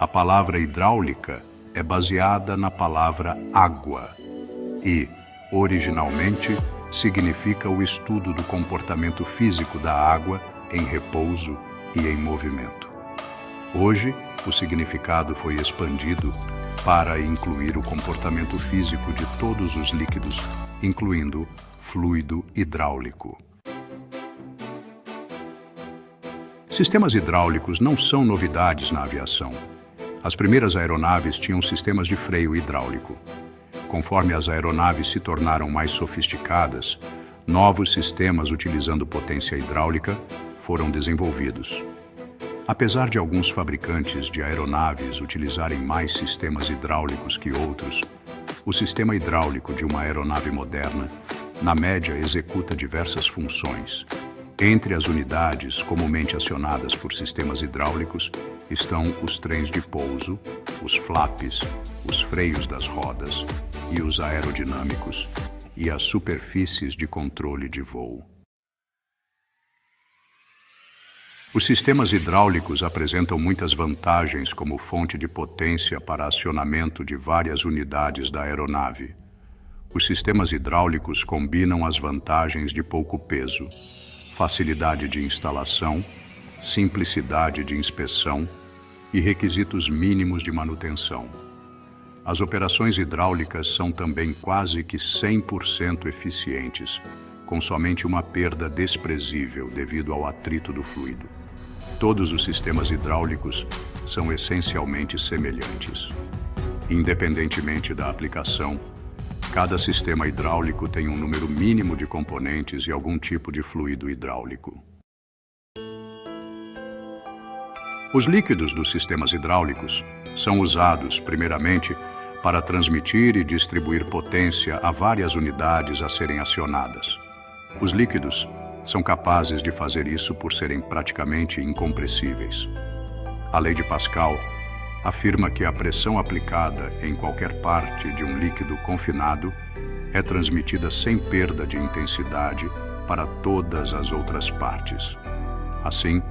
A palavra hidráulica é baseada na palavra água e, originalmente, significa o estudo do comportamento físico da água em repouso e em movimento. Hoje, o significado foi expandido para incluir o comportamento físico de todos os líquidos, incluindo fluido hidráulico. Sistemas hidráulicos não são novidades na aviação. As primeiras aeronaves tinham sistemas de freio hidráulico. Conforme as aeronaves se tornaram mais sofisticadas, novos sistemas utilizando potência hidráulica foram desenvolvidos. Apesar de alguns fabricantes de aeronaves utilizarem mais sistemas hidráulicos que outros, o sistema hidráulico de uma aeronave moderna, na média, executa diversas funções. Entre as unidades comumente acionadas por sistemas hidráulicos estão os trens de pouso, os flaps, os freios das rodas e os aerodinâmicos e as superfícies de controle de voo. Os sistemas hidráulicos apresentam muitas vantagens como fonte de potência para acionamento de várias unidades da aeronave. Os sistemas hidráulicos combinam as vantagens de pouco peso, facilidade de instalação, simplicidade de inspeção e requisitos mínimos de manutenção. As operações hidráulicas são também quase que 100% eficientes, com somente uma perda desprezível devido ao atrito do fluido. Todos os sistemas hidráulicos são essencialmente semelhantes. Independentemente da aplicação, cada sistema hidráulico tem um número mínimo de componentes e algum tipo de fluido hidráulico. Os líquidos dos sistemas hidráulicos são usados, primeiramente, para transmitir e distribuir potência a várias unidades a serem acionadas. Os líquidos são capazes de fazer isso por serem praticamente incompressíveis. A lei de Pascal afirma que a pressão aplicada em qualquer parte de um líquido confinado é transmitida sem perda de intensidade para todas as outras partes. Assim,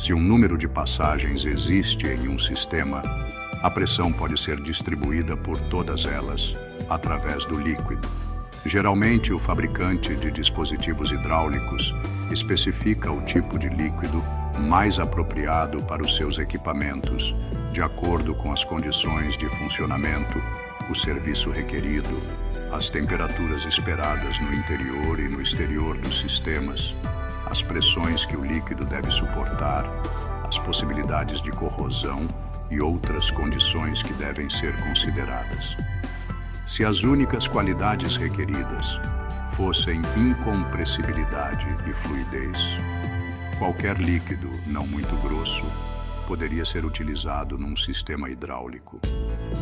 se um número de passagens existe em um sistema, a pressão pode ser distribuída por todas elas através do líquido. Geralmente, o fabricante de dispositivos hidráulicos especifica o tipo de líquido mais apropriado para os seus equipamentos, de acordo com as condições de funcionamento, o serviço requerido, as temperaturas esperadas no interior e no exterior dos sistemas, as pressões que o líquido deve suportar, as possibilidades de corrosão e outras condições que devem ser consideradas. Se as únicas qualidades requeridas fossem incompressibilidade e fluidez, qualquer líquido não muito grosso poderia ser utilizado num sistema hidráulico.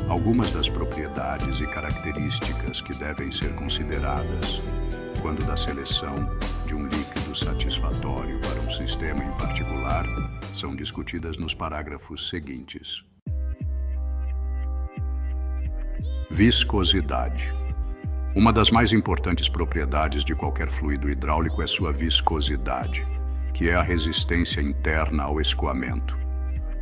Algumas das propriedades e características que devem ser consideradas quando da seleção de um líquido satisfatório para um sistema em particular são discutidas nos parágrafos seguintes. Viscosidade. Uma das mais importantes propriedades de qualquer fluido hidráulico é sua viscosidade, que é a resistência interna ao escoamento.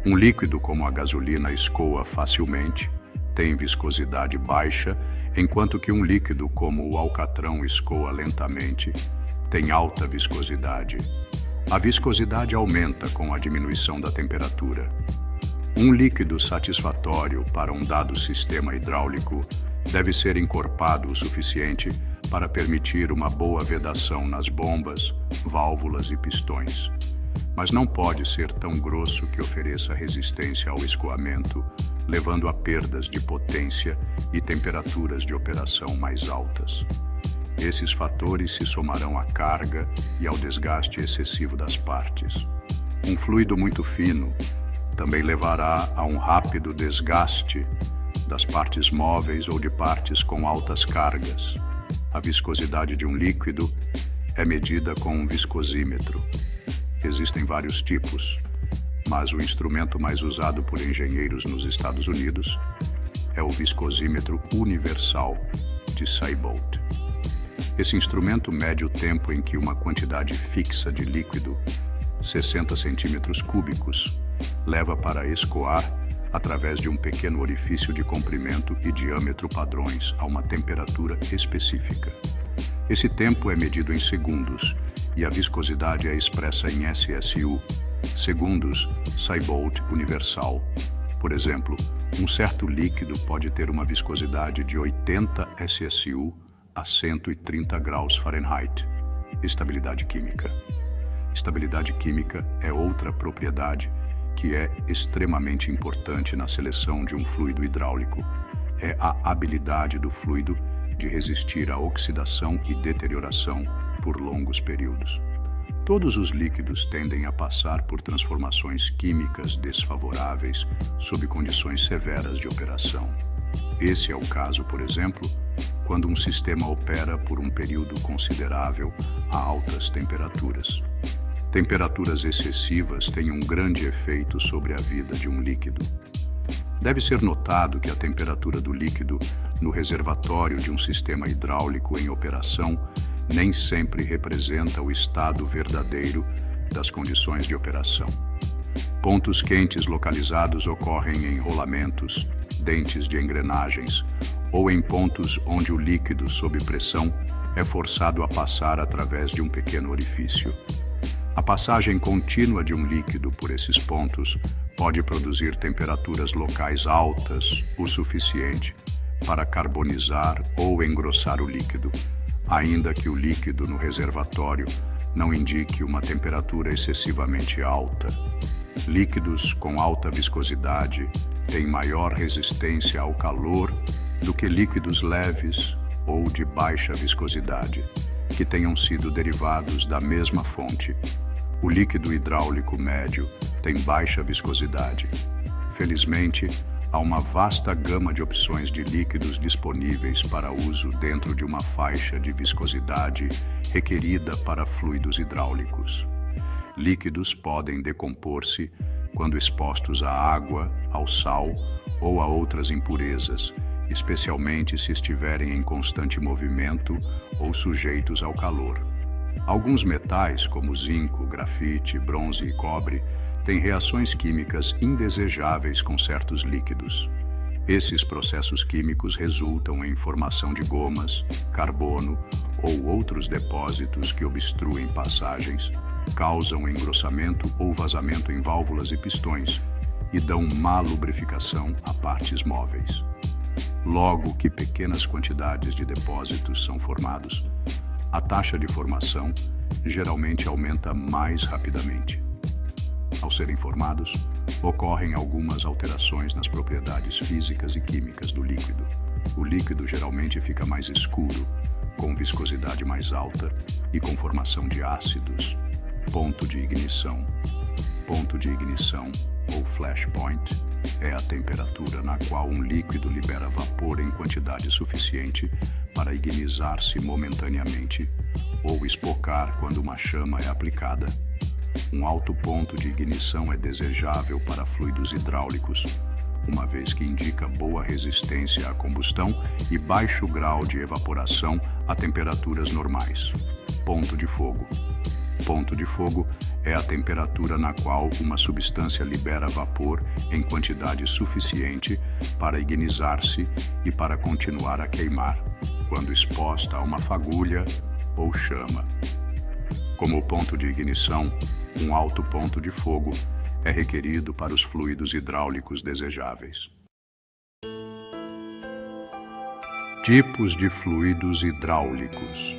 Um líquido como a gasolina escoa facilmente, tem viscosidade baixa, enquanto que um líquido como o alcatrão escoa lentamente, tem alta viscosidade. A viscosidade aumenta com a diminuição da temperatura. Um líquido satisfatório para um dado sistema hidráulico deve ser encorpado o suficiente para permitir uma boa vedação nas bombas, válvulas e pistões. Mas não pode ser tão grosso que ofereça resistência ao escoamento, levando a perdas de potência e temperaturas de operação mais altas. Esses fatores se somarão à carga e ao desgaste excessivo das partes. Um fluido muito fino também levará a um rápido desgaste das partes móveis ou de partes com altas cargas. A viscosidade de um líquido é medida com um viscosímetro. Existem vários tipos, mas o instrumento mais usado por engenheiros nos Estados Unidos é o viscosímetro universal de Seibold. Esse instrumento mede o tempo em que uma quantidade fixa de líquido, 60 centímetros cúbicos, leva para escoar através de um pequeno orifício de comprimento e diâmetro padrões a uma temperatura específica. Esse tempo é medido em segundos e a viscosidade é expressa em SSU, segundos Seibold universal. Por exemplo, um certo líquido pode ter uma viscosidade de 80 SSU a 130 graus Fahrenheit. Estabilidade química. Estabilidade química é outra propriedade que é extremamente importante na seleção de um fluido hidráulico. É a habilidade do fluido de resistir à oxidação e deterioração por longos períodos. Todos os líquidos tendem a passar por transformações químicas desfavoráveis sob condições severas de operação. Esse é o caso, por exemplo, quando um sistema opera por um período considerável a altas temperaturas. Temperaturas excessivas têm um grande efeito sobre a vida de um líquido. Deve ser notado que a temperatura do líquido no reservatório de um sistema hidráulico em operação nem sempre representa o estado verdadeiro das condições de operação. Pontos quentes localizados ocorrem em rolamentos, dentes de engrenagens ou em pontos onde o líquido sob pressão é forçado a passar através de um pequeno orifício. A passagem contínua de um líquido por esses pontos pode produzir temperaturas locais altas o suficiente para carbonizar ou engrossar o líquido, ainda que o líquido no reservatório não indique uma temperatura excessivamente alta. Líquidos com alta viscosidade têm maior resistência ao calor do que líquidos leves ou de baixa viscosidade, que tenham sido derivados da mesma fonte. O líquido hidráulico médio tem baixa viscosidade. Felizmente, há uma vasta gama de opções de líquidos disponíveis para uso dentro de uma faixa de viscosidade requerida para fluidos hidráulicos. Líquidos podem decompor-se quando expostos à água, ao sal ou a outras impurezas, especialmente se estiverem em constante movimento ou sujeitos ao calor. Alguns metais, como zinco, grafite, bronze e cobre, têm reações químicas indesejáveis com certos líquidos. Esses processos químicos resultam em formação de gomas, carbono ou outros depósitos que obstruem passagens, causam engrossamento ou vazamento em válvulas e pistões e dão má lubrificação a partes móveis. Logo que pequenas quantidades de depósitos são formados, a taxa de formação geralmente aumenta mais rapidamente. Ao serem formados, ocorrem algumas alterações nas propriedades físicas e químicas do líquido. O líquido geralmente fica mais escuro, com viscosidade mais alta e com formação de ácidos. Ponto de ignição. Ponto de ignição, ou flashpoint, é a temperatura na qual um líquido libera vapor em quantidade suficiente para ignizar-se momentaneamente ou espocar quando uma chama é aplicada. Um alto ponto de ignição é desejável para fluidos hidráulicos, uma vez que indica boa resistência à combustão e baixo grau de evaporação a temperaturas normais. Ponto de fogo. Ponto de fogo é a temperatura na qual uma substância libera vapor em quantidade suficiente para ignizar-se e para continuar a queimar, quando exposta a uma fagulha ou chama. Como ponto de ignição, um alto ponto de fogo é requerido para os fluidos hidráulicos desejáveis. Tipos de fluidos hidráulicos.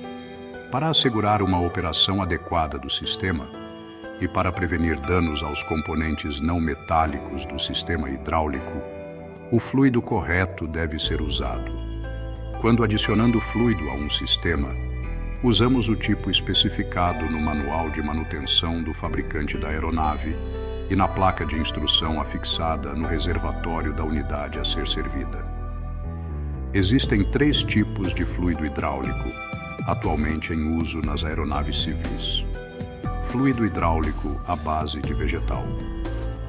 Para assegurar uma operação adequada do sistema e para prevenir danos aos componentes não metálicos do sistema hidráulico, o fluido correto deve ser usado. Quando adicionando fluido a um sistema, usamos o tipo especificado no manual de manutenção do fabricante da aeronave e na placa de instrução afixada no reservatório da unidade a ser servida. Existem 3 tipos de fluido hidráulico, atualmente em uso nas aeronaves civis. Fluido hidráulico à base de vegetal.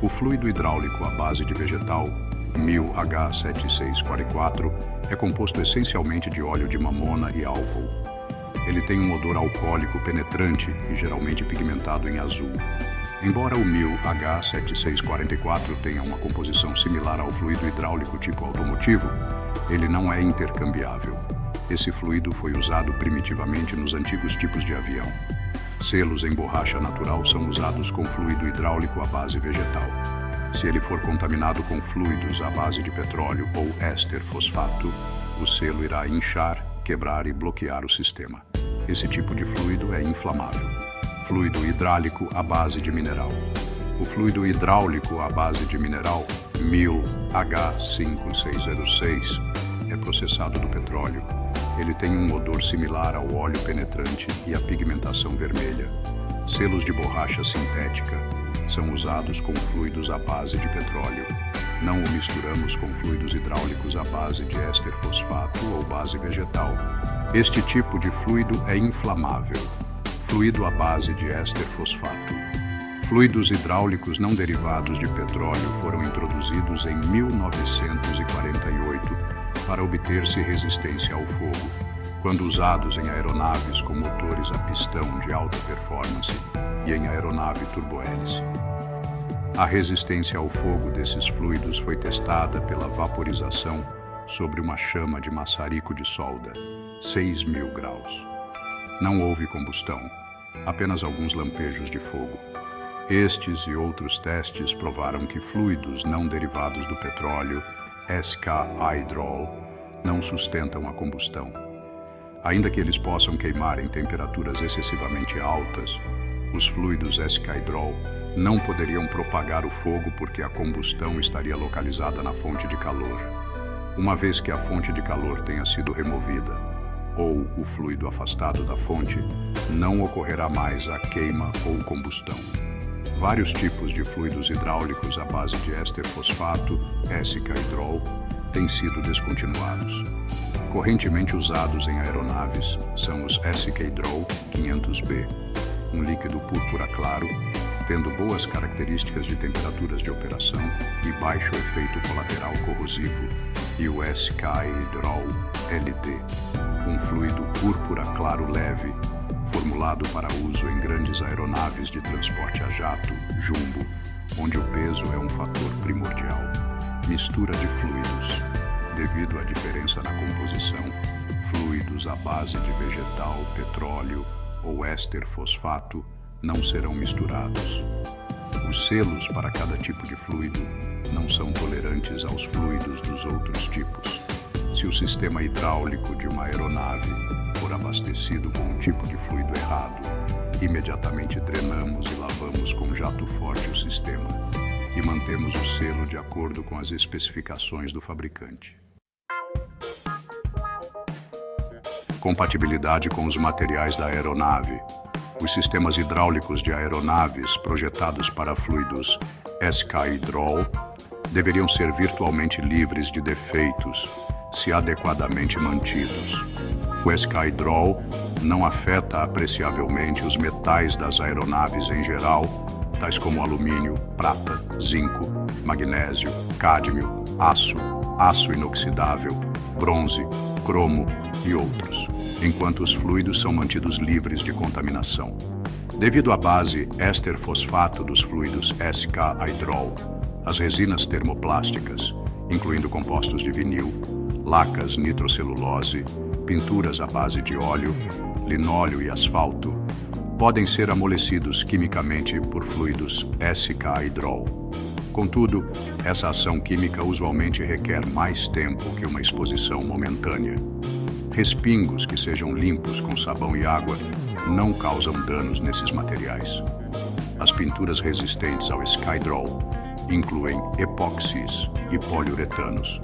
O fluido hidráulico à base de vegetal, 1000H7644, é composto essencialmente de óleo de mamona e álcool. Ele tem um odor alcoólico penetrante e geralmente pigmentado em azul. Embora o 1000H7644 tenha uma composição similar ao fluido hidráulico tipo automotivo, ele não é intercambiável. Esse fluido foi usado primitivamente nos antigos tipos de avião. Selos em borracha natural são usados com fluido hidráulico à base vegetal. Se ele for contaminado com fluidos à base de petróleo ou éster fosfato, o selo irá inchar, quebrar e bloquear o sistema. Esse tipo de fluido é inflamável. Fluido hidráulico à base de mineral. O fluido hidráulico à base de mineral 1000H5606 é processado do petróleo. Ele tem um odor similar ao óleo penetrante e a pigmentação vermelha. Selos de borracha sintética são usados com fluidos à base de petróleo. Não o misturamos com fluidos hidráulicos à base de éster fosfato ou base vegetal. Este tipo de fluido é inflamável. Fluido à base de éster fosfato. Fluidos hidráulicos não derivados de petróleo foram introduzidos em 1948 para obter-se resistência ao fogo, quando usados em aeronaves com motores a pistão de alta performance e em aeronave turbohélice. A resistência ao fogo desses fluidos foi testada pela vaporização sobre uma chama de maçarico de solda, 6.000 graus. Não houve combustão, apenas alguns lampejos de fogo. Estes e outros testes provaram que fluidos não derivados do petróleo, SK-Hydrol, não sustentam a combustão. Ainda que eles possam queimar em temperaturas excessivamente altas, os fluidos SK-Hydrol não poderiam propagar o fogo porque a combustão estaria localizada na fonte de calor. Uma vez que a fonte de calor tenha sido removida, ou o fluido afastado da fonte, não ocorrerá mais a queima ou combustão. Vários tipos de fluidos hidráulicos à base de éster fosfato, SK-Hydrol, têm sido descontinuados. Correntemente usados em aeronaves são os SK-Hydrol 500B, um líquido púrpura claro, tendo boas características de temperaturas de operação e baixo efeito colateral corrosivo, e o SK-Hydrol LT, um fluido púrpura claro leve, formulado para uso em grandes aeronaves de transporte a jato, jumbo, onde o peso é um fator primordial. Mistura de fluidos. Devido à diferença na composição, fluidos à base de vegetal, petróleo ou éster fosfato não serão misturados. Os selos para cada tipo de fluido não são tolerantes aos fluidos dos outros tipos. Se o sistema hidráulico de uma aeronave for abastecido com um tipo de fluido errado, imediatamente drenamos e lavamos com jato forte o sistema e mantemos o selo de acordo com as especificações do fabricante. Compatibilidade com os materiais da aeronave. Os sistemas hidráulicos de aeronaves projetados para fluidos SK-Hydrol deveriam ser virtualmente livres de defeitos, se adequadamente mantidos. O SK-Hydrol não afeta apreciavelmente os metais das aeronaves em geral, tais como alumínio, prata, zinco, magnésio, cádmio, aço inoxidável, bronze, cromo e outros, enquanto os fluidos são mantidos livres de contaminação. Devido à base éster fosfato dos fluidos SK-Hydrol, as resinas termoplásticas, incluindo compostos de vinil, lacas nitrocelulose, pinturas à base de óleo, linóleo e asfalto, podem ser amolecidos quimicamente por fluidos SK-Hydrol. Contudo, essa ação química usualmente requer mais tempo que uma exposição momentânea. Respingos que sejam limpos com sabão e água não causam danos nesses materiais. As pinturas resistentes ao SK-Hydrol incluem epóxis e poliuretanos.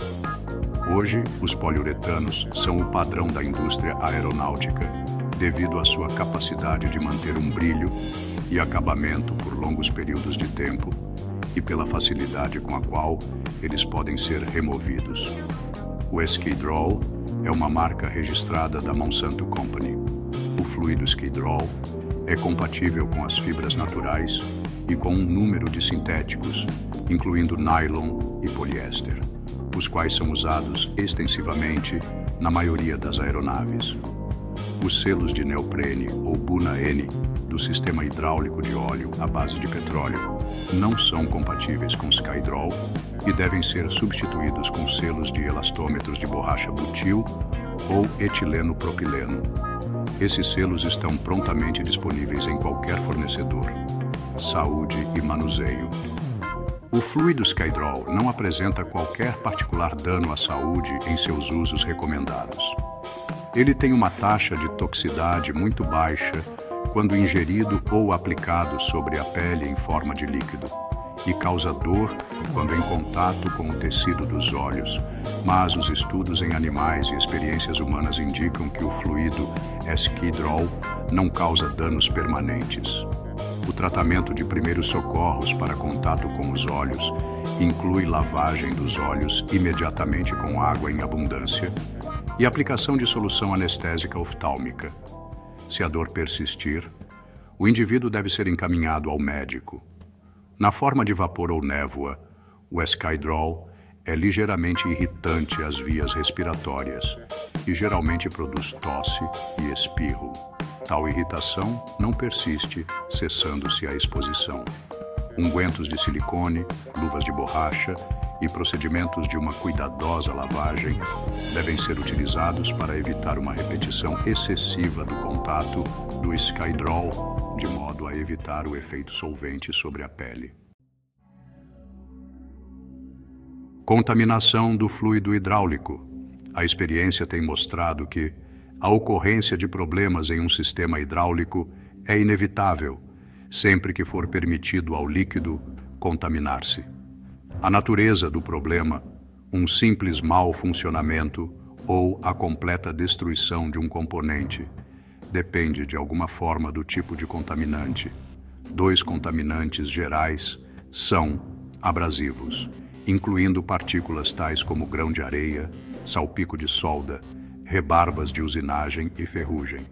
Hoje, os poliuretanos são o padrão da indústria aeronáutica, devido à sua capacidade de manter um brilho e acabamento por longos períodos de tempo e pela facilidade com a qual eles podem ser removidos. O SK-Hydrol é uma marca registrada da Monsanto Company. O fluido SK-Hydrol é compatível com as fibras naturais e com um número de sintéticos, incluindo nylon e poliéster, os quais são usados extensivamente na maioria das aeronaves. Os selos de neoprene ou Buna-N do sistema hidráulico de óleo à base de petróleo não são compatíveis com Skydrol e devem ser substituídos com selos de elastômetros de borracha butil ou etileno-propileno. Esses selos estão prontamente disponíveis em qualquer fornecedor. Saúde e manuseio. O fluido Skydrol não apresenta qualquer particular dano à saúde em seus usos recomendados. Ele tem uma taxa de toxicidade muito baixa quando ingerido ou aplicado sobre a pele em forma de líquido, e causa dor quando em contato com o tecido dos olhos, mas os estudos em animais e experiências humanas indicam que o fluido Skydrol não causa danos permanentes. O tratamento de primeiros socorros para contato com os olhos inclui lavagem dos olhos imediatamente com água em abundância e aplicação de solução anestésica oftálmica. Se a dor persistir, o indivíduo deve ser encaminhado ao médico. Na forma de vapor ou névoa, o Skydrol é ligeiramente irritante às vias respiratórias e geralmente produz tosse e espirro. Tal irritação não persiste, cessando-se a exposição. Ungüentos de silicone, luvas de borracha e procedimentos de uma cuidadosa lavagem devem ser utilizados para evitar uma repetição excessiva do contato do Skydrol, de modo a evitar o efeito solvente sobre a pele. Contaminação do fluido hidráulico. A experiência tem mostrado que a ocorrência de problemas em um sistema hidráulico é inevitável, sempre que for permitido ao líquido contaminar-se. A natureza do problema, um simples mau funcionamento ou a completa destruição de um componente, depende de alguma forma do tipo de contaminante. Dois contaminantes gerais são abrasivos, incluindo partículas tais como grão de areia, salpico de solda, rebarbas de usinagem e ferrugem,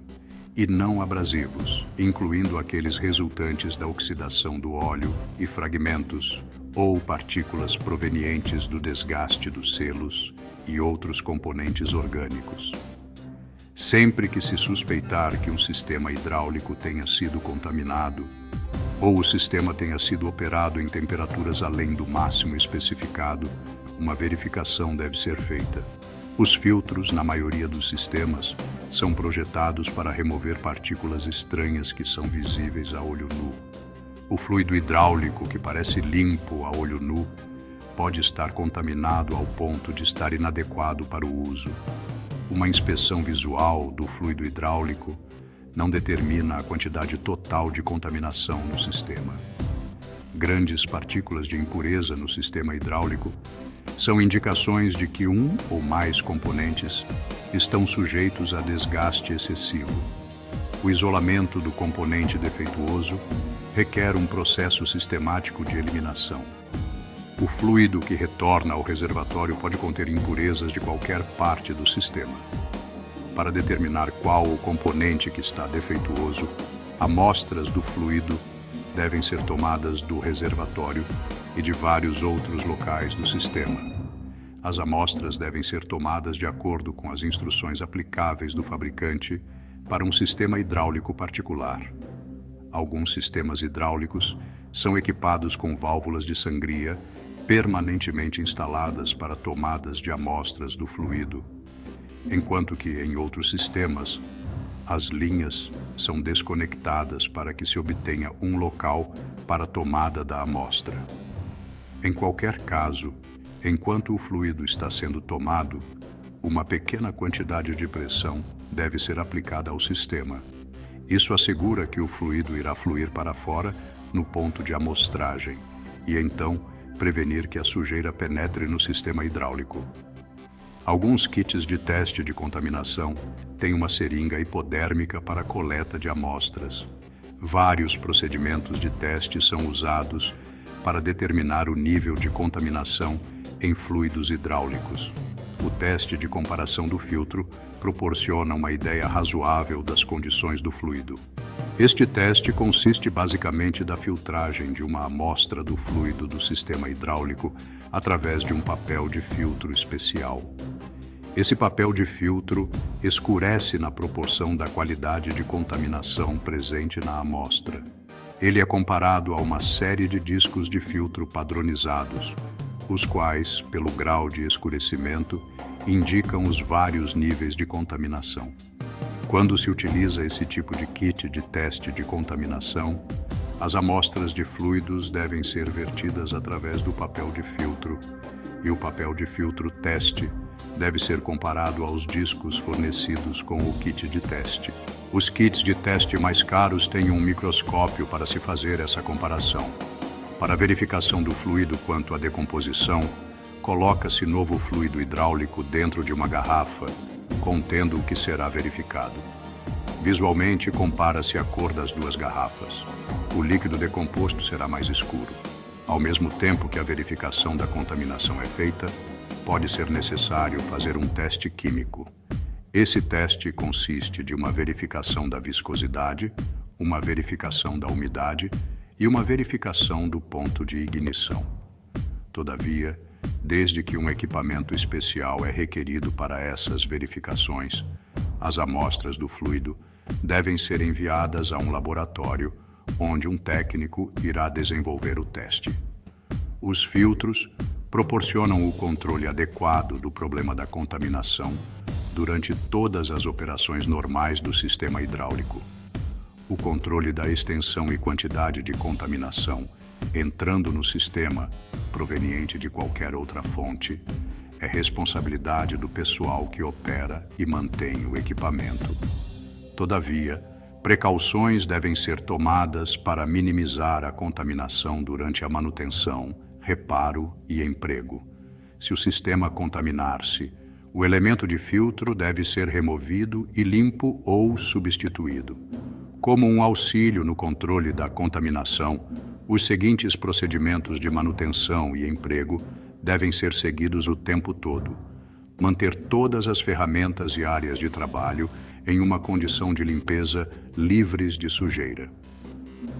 e não abrasivos, incluindo aqueles resultantes da oxidação do óleo e fragmentos, ou partículas provenientes do desgaste dos selos e outros componentes orgânicos. Sempre que se suspeitar que um sistema hidráulico tenha sido contaminado, ou o sistema tenha sido operado em temperaturas além do máximo especificado, uma verificação deve ser feita. Os filtros, na maioria dos sistemas, são projetados para remover partículas estranhas que são visíveis a olho nu. O fluido hidráulico, que parece limpo a olho nu, pode estar contaminado ao ponto de estar inadequado para o uso. Uma inspeção visual do fluido hidráulico não determina a quantidade total de contaminação no sistema. Grandes partículas de impureza no sistema hidráulico são indicações de que um ou mais componentes estão sujeitos a desgaste excessivo. O isolamento do componente defeituoso requer um processo sistemático de eliminação. O fluido que retorna ao reservatório pode conter impurezas de qualquer parte do sistema. Para determinar qual o componente que está defeituoso, amostras do fluido devem ser tomadas do reservatório e de vários outros locais do sistema. As amostras devem ser tomadas de acordo com as instruções aplicáveis do fabricante para um sistema hidráulico particular. Alguns sistemas hidráulicos são equipados com válvulas de sangria permanentemente instaladas para tomadas de amostras do fluido, enquanto que em outros sistemas, as linhas são desconectadas para que se obtenha um local para tomada da amostra. Em qualquer caso, enquanto o fluido está sendo tomado, uma pequena quantidade de pressão deve ser aplicada ao sistema. Isso assegura que o fluido irá fluir para fora no ponto de amostragem e então prevenir que a sujeira penetre no sistema hidráulico. Alguns kits de teste de contaminação têm uma seringa hipodérmica para a coleta de amostras. Vários procedimentos de teste são usados para determinar o nível de contaminação em fluidos hidráulicos. O teste de comparação do filtro proporciona uma ideia razoável das condições do fluido. Este teste consiste basicamente da filtragem de uma amostra do fluido do sistema hidráulico através de um papel de filtro especial. Esse papel de filtro escurece na proporção da qualidade de contaminação presente na amostra. Ele é comparado a uma série de discos de filtro padronizados, os quais, pelo grau de escurecimento, indicam os vários níveis de contaminação. Quando se utiliza esse tipo de kit de teste de contaminação, as amostras de fluidos devem ser vertidas através do papel de filtro, e o papel de filtro teste deve ser comparado aos discos fornecidos com o kit de teste. Os kits de teste mais caros têm um microscópio para se fazer essa comparação. Para a verificação do fluido quanto à decomposição, coloca-se novo fluido hidráulico dentro de uma garrafa, contendo o que será verificado. Visualmente, compara-se a cor das duas garrafas. O líquido decomposto será mais escuro. Ao mesmo tempo que a verificação da contaminação é feita, pode ser necessário fazer um teste químico. Esse teste consiste de uma verificação da viscosidade, uma verificação da umidade e uma verificação do ponto de ignição. Todavia, desde que um equipamento especial é requerido para essas verificações, as amostras do fluido devem ser enviadas a um laboratório onde um técnico irá desenvolver o teste. Os filtros proporcionam o controle adequado do problema da contaminação durante todas as operações normais do sistema hidráulico. O controle da extensão e quantidade de contaminação entrando no sistema, proveniente de qualquer outra fonte, é responsabilidade do pessoal que opera e mantém o equipamento. Todavia, precauções devem ser tomadas para minimizar a contaminação durante a manutenção, reparo e emprego. Se o sistema contaminar-se, o elemento de filtro deve ser removido e limpo ou substituído. Como um auxílio no controle da contaminação, os seguintes procedimentos de manutenção e emprego devem ser seguidos o tempo todo. Manter todas as ferramentas e áreas de trabalho em uma condição de limpeza livres de sujeira.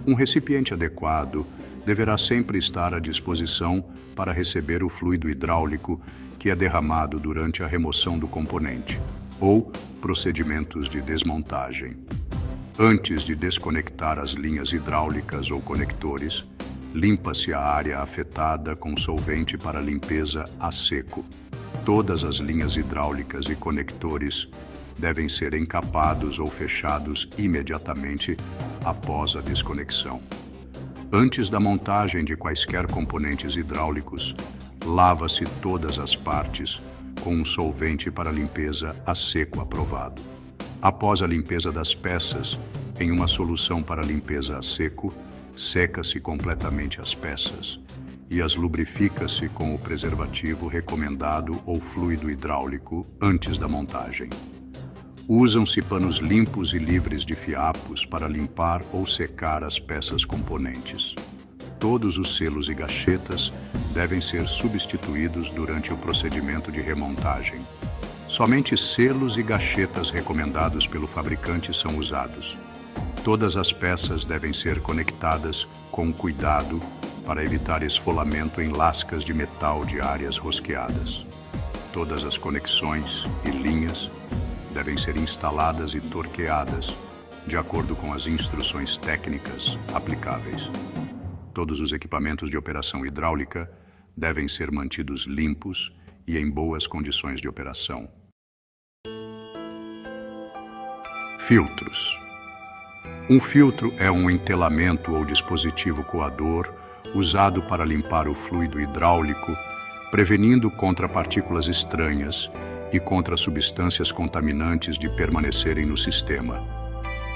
Um recipiente adequado deverá sempre estar à disposição para receber o fluido hidráulico que é derramado durante a remoção do componente, ou procedimentos de desmontagem. Antes de desconectar as linhas hidráulicas ou conectores, limpa-se a área afetada com solvente para limpeza a seco. Todas as linhas hidráulicas e conectores devem ser encapados ou fechados imediatamente após a desconexão. Antes da montagem de quaisquer componentes hidráulicos, lava-se todas as partes com um solvente para limpeza a seco aprovado. Após a limpeza das peças, em uma solução para limpeza a seco, seca-se completamente as peças e as lubrifica-se com o preservativo recomendado ou fluido hidráulico antes da montagem. Usam-se panos limpos e livres de fiapos para limpar ou secar as peças componentes. Todos os selos e gachetas devem ser substituídos durante o procedimento de remontagem. Somente selos e gachetas recomendados pelo fabricante são usados. Todas as peças devem ser conectadas com cuidado para evitar esfolamento em lascas de metal de áreas rosqueadas. Todas as conexões e linhas devem ser instaladas e torqueadas de acordo com as instruções técnicas aplicáveis. Todos os equipamentos de operação hidráulica devem ser mantidos limpos e em boas condições de operação. Filtros. Um filtro é um entelamento ou dispositivo coador usado para limpar o fluido hidráulico, prevenindo contra partículas estranhas e contra substâncias contaminantes de permanecerem no sistema.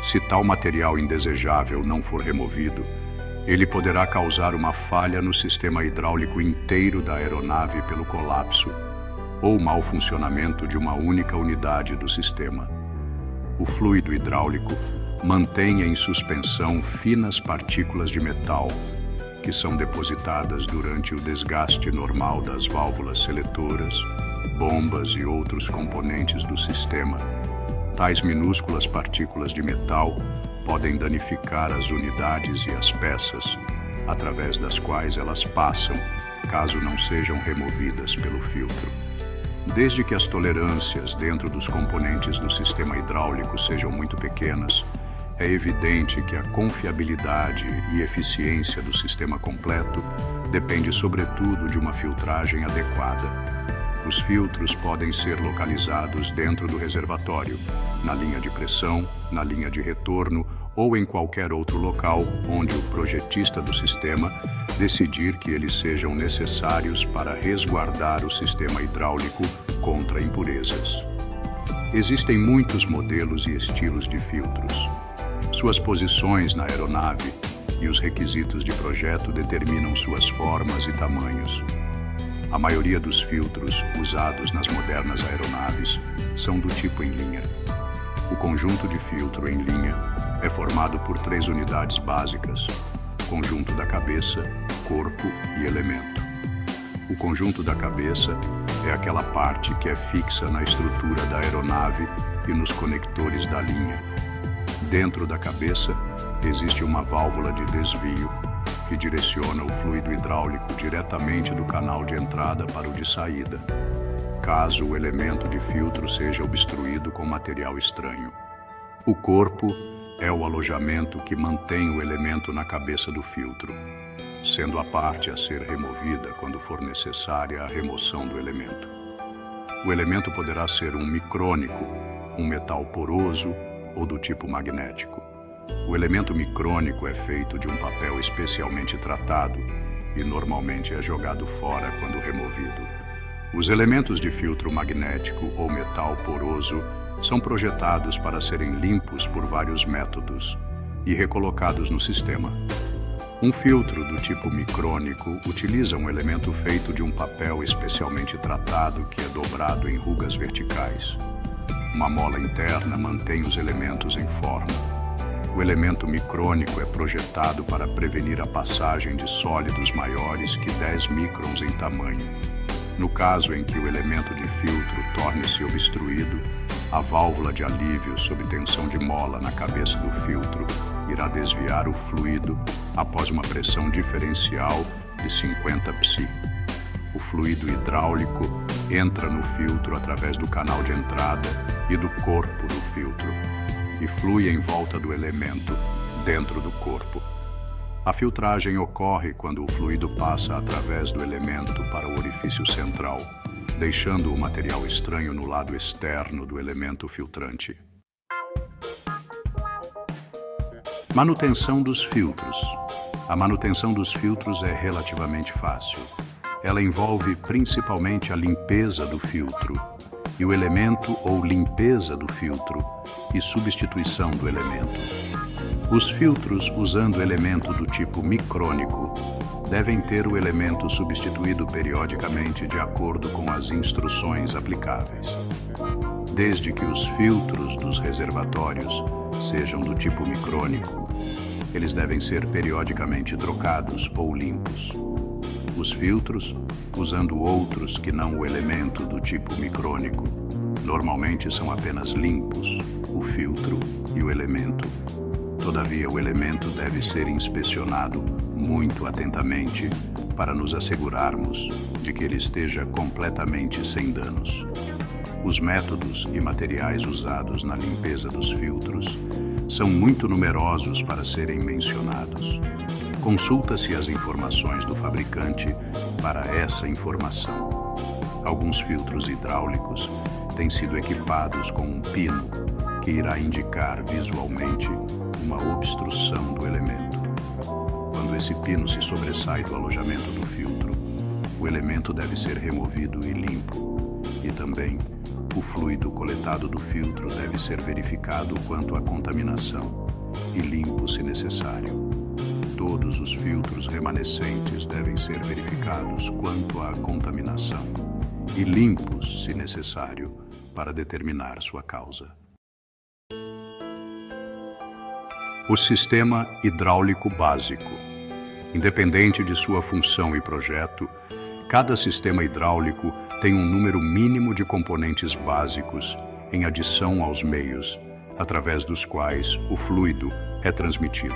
Se tal material indesejável não for removido, ele poderá causar uma falha no sistema hidráulico inteiro da aeronave pelo colapso ou mau funcionamento de uma única unidade do sistema. O fluido hidráulico mantém em suspensão finas partículas de metal que são depositadas durante o desgaste normal das válvulas seletoras, bombas e outros componentes do sistema. Tais minúsculas partículas de metal podem danificar as unidades e as peças, através das quais elas passam, caso não sejam removidas pelo filtro. Desde que as tolerâncias dentro dos componentes do sistema hidráulico sejam muito pequenas, é evidente que a confiabilidade e eficiência do sistema completo depende sobretudo de uma filtragem adequada. Os filtros podem ser localizados dentro do reservatório, na linha de pressão, na linha de retorno ou em qualquer outro local onde o projetista do sistema decidir que eles sejam necessários para resguardar o sistema hidráulico contra impurezas. Existem muitos modelos e estilos de filtros. Suas posições na aeronave e os requisitos de projeto determinam suas formas e tamanhos. A maioria dos filtros usados nas modernas aeronaves são do tipo em linha. O conjunto de filtro em linha é formado por 3 unidades básicas: conjunto da cabeça, corpo e elemento. O conjunto da cabeça é aquela parte que é fixa na estrutura da aeronave e nos conectores da linha. Dentro da cabeça existe uma válvula de desvio que direciona o fluido hidráulico diretamente do canal de entrada para o de saída, caso o elemento de filtro seja obstruído com material estranho. O corpo é o alojamento que mantém o elemento na cabeça do filtro, sendo a parte a ser removida quando for necessária a remoção do elemento. O elemento poderá ser um micrônico, um metal poroso ou do tipo magnético. O elemento micrônico é feito de um papel especialmente tratado e normalmente é jogado fora quando removido. Os elementos de filtro magnético ou metal poroso são projetados para serem limpos por vários métodos e recolocados no sistema. Um filtro do tipo micrônico utiliza um elemento feito de um papel especialmente tratado que é dobrado em rugas verticais. Uma mola interna mantém os elementos em forma. O elemento micrônico é projetado para prevenir a passagem de sólidos maiores que 10 microns em tamanho. No caso em que o elemento de filtro torne-se obstruído, a válvula de alívio sob tensão de mola na cabeça do filtro irá desviar o fluido após uma pressão diferencial de 50 psi. O fluido hidráulico entra no filtro através do canal de entrada e do corpo do filtro e flui em volta do elemento dentro do corpo. A filtragem ocorre quando o fluido passa através do elemento para o orifício central, deixando o material estranho no lado externo do elemento filtrante. Manutenção dos filtros. A manutenção dos filtros é relativamente fácil. Ela envolve principalmente a limpeza do filtro e o elemento ou limpeza do filtro e substituição do elemento. Os filtros usando elemento do tipo micrônico devem ter o elemento substituído periodicamente de acordo com as instruções aplicáveis. Desde que os filtros dos reservatórios sejam do tipo micrônico, eles devem ser periodicamente trocados ou limpos. Os filtros, usando outros que não o elemento do tipo micrônico, normalmente são apenas limpos, o filtro e o elemento. Todavia, o elemento deve ser inspecionado muito atentamente para nos assegurarmos de que ele esteja completamente sem danos. Os métodos e materiais usados na limpeza dos filtros são muito numerosos para serem mencionados. Consulta-se as informações do fabricante para essa informação. Alguns filtros hidráulicos têm sido equipados com um pino que irá indicar visualmente uma obstrução do elemento. Quando esse pino se sobressai do alojamento do filtro, o elemento deve ser removido e limpo. E também, o fluido coletado do filtro deve ser verificado quanto à contaminação e limpo se necessário. Todos os filtros remanescentes devem ser verificados quanto à contaminação e limpos, se necessário, para determinar sua causa. O sistema hidráulico básico. Independente de sua função e projeto, cada sistema hidráulico tem um número mínimo de componentes básicos em adição aos meios, através dos quais o fluido é transmitido.